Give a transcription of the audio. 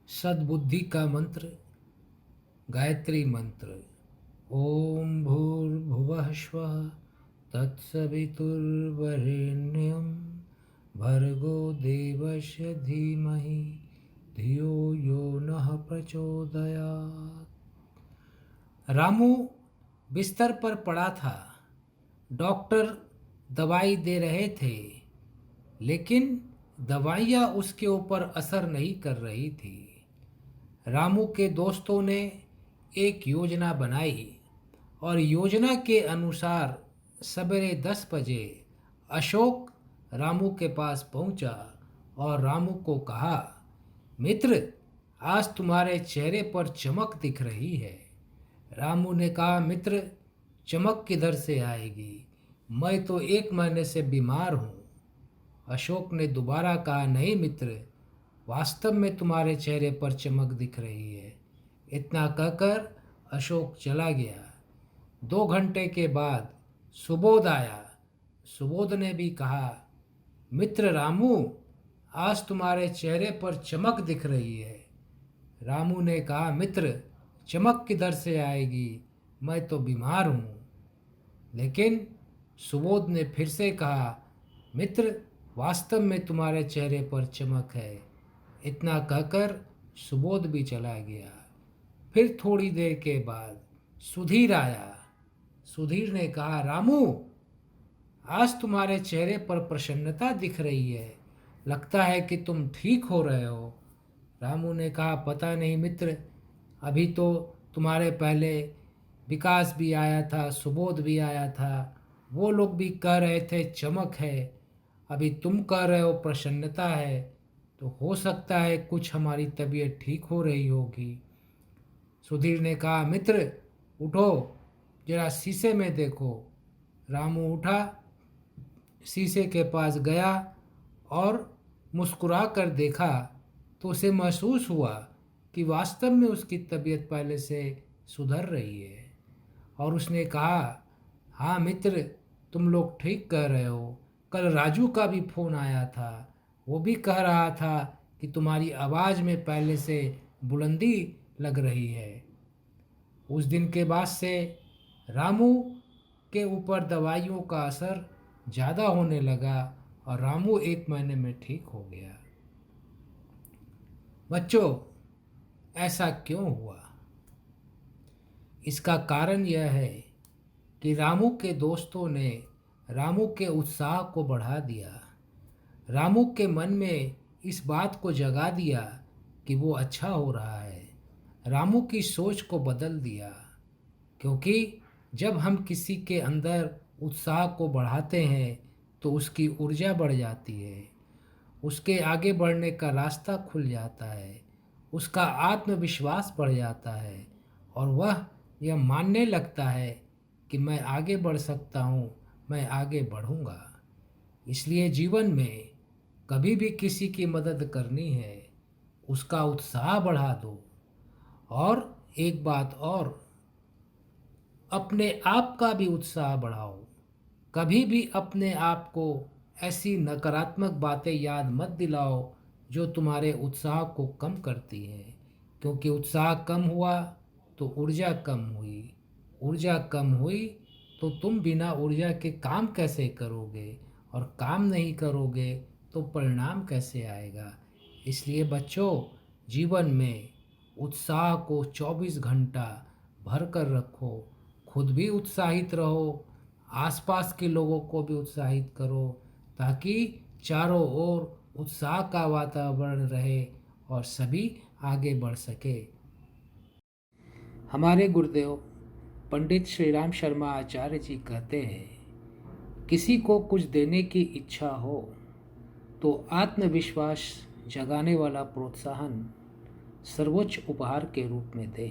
सद्बुद्धि का मंत्र, गायत्री मंत्र। ओम भूर्भुवः स्वः तत्सवितुर्वरेण्यं भर्गो देवस्य धीमहि धियो यो नः प्रचोदयात्। रामू बिस्तर पर पड़ा था। डॉक्टर दवाई दे रहे थे, लेकिन दवाइयाँ उसके ऊपर असर नहीं कर रही थी। रामू के दोस्तों ने एक योजना बनाई और योजना के अनुसार सवेरे 10 बजे अशोक रामू के पास पहुंचा और रामू को कहा, मित्र, आज तुम्हारे चेहरे पर चमक दिख रही है। रामू ने कहा, मित्र, चमक किधर से आएगी? मैं तो 1 महीने से बीमार हूँ। अशोक ने दोबारा कहा, नहीं मित्र, वास्तव में तुम्हारे चेहरे पर चमक दिख रही है। इतना कहकर अशोक चला गया। 2 घंटे के बाद सुबोध आया। सुबोध ने भी कहा, मित्र रामू, आज तुम्हारे चेहरे पर चमक दिख रही है। रामू ने कहा, मित्र, चमक किधर से आएगी? मैं तो बीमार हूँ। लेकिन सुबोध ने फिर से कहा, मित्र, वास्तव में तुम्हारे चेहरे पर चमक है। इतना कहकर सुबोध भी चला गया। फिर थोड़ी देर के बाद सुधीर आया। सुधीर ने कहा, रामू, आज तुम्हारे चेहरे पर प्रसन्नता दिख रही है। लगता है कि तुम ठीक हो रहे हो। रामू ने कहा, पता नहीं मित्र, अभी तो तुम्हारे पहले विकास भी आया था, सुबोध भी आया था। वो लोग भी कह रहे थे चमक है। अभी तुम कह रहे हो प्रसन्नता है, तो हो सकता है कुछ हमारी तबीयत ठीक हो रही होगी। सुधीर ने कहा, मित्र, उठो, जरा शीशे में देखो। रामू उठा, शीशे के पास गया और मुस्कुरा कर देखा तो उसे महसूस हुआ कि वास्तव में उसकी तबीयत पहले से सुधर रही है। और उसने कहा, हाँ मित्र, तुम लोग ठीक कह रहे हो। कल राजू का भी फ़ोन आया था। वो भी कह रहा था कि तुम्हारी आवाज़ में पहले से बुलंदी लग रही है। उस दिन के बाद से रामू के ऊपर दवाइयों का असर ज़्यादा होने लगा और रामू 1 महीने में ठीक हो गया। बच्चों, ऐसा क्यों हुआ? इसका कारण यह है कि रामू के दोस्तों ने रामू के उत्साह को बढ़ा दिया। रामू के मन में इस बात को जगा दिया कि वो अच्छा हो रहा है। रामू की सोच को बदल दिया, क्योंकि जब हम किसी के अंदर उत्साह को बढ़ाते हैं तो उसकी ऊर्जा बढ़ जाती है, उसके आगे बढ़ने का रास्ता खुल जाता है, उसका आत्मविश्वास बढ़ जाता है और वह यह मानने लगता है कि मैं आगे बढ़ सकता हूँ, मैं आगे बढ़ूँगा। इसलिए जीवन में कभी भी किसी की मदद करनी है, उसका उत्साह बढ़ा दो। और एक बात और, अपने आप का भी उत्साह बढ़ाओ। कभी भी अपने आप को ऐसी नकारात्मक बातें याद मत दिलाओ जो तुम्हारे उत्साह को कम करती हैं, क्योंकि उत्साह कम हुआ तो ऊर्जा कम हुई। ऊर्जा कम हुई तो तुम बिना ऊर्जा के काम कैसे करोगे, और काम नहीं करोगे तो परिणाम कैसे आएगा। इसलिए बच्चों, जीवन में उत्साह को 24 घंटा भर कर रखो। खुद भी उत्साहित रहो, आसपास के लोगों को भी उत्साहित करो, ताकि चारों ओर उत्साह का वातावरण रहे और सभी आगे बढ़ सके। हमारे गुरुदेव पंडित श्री राम शर्मा आचार्य जी कहते हैं, किसी को कुछ देने की इच्छा हो तो आत्मविश्वास जगाने वाला प्रोत्साहन सर्वोच्च उपहार के रूप में दें।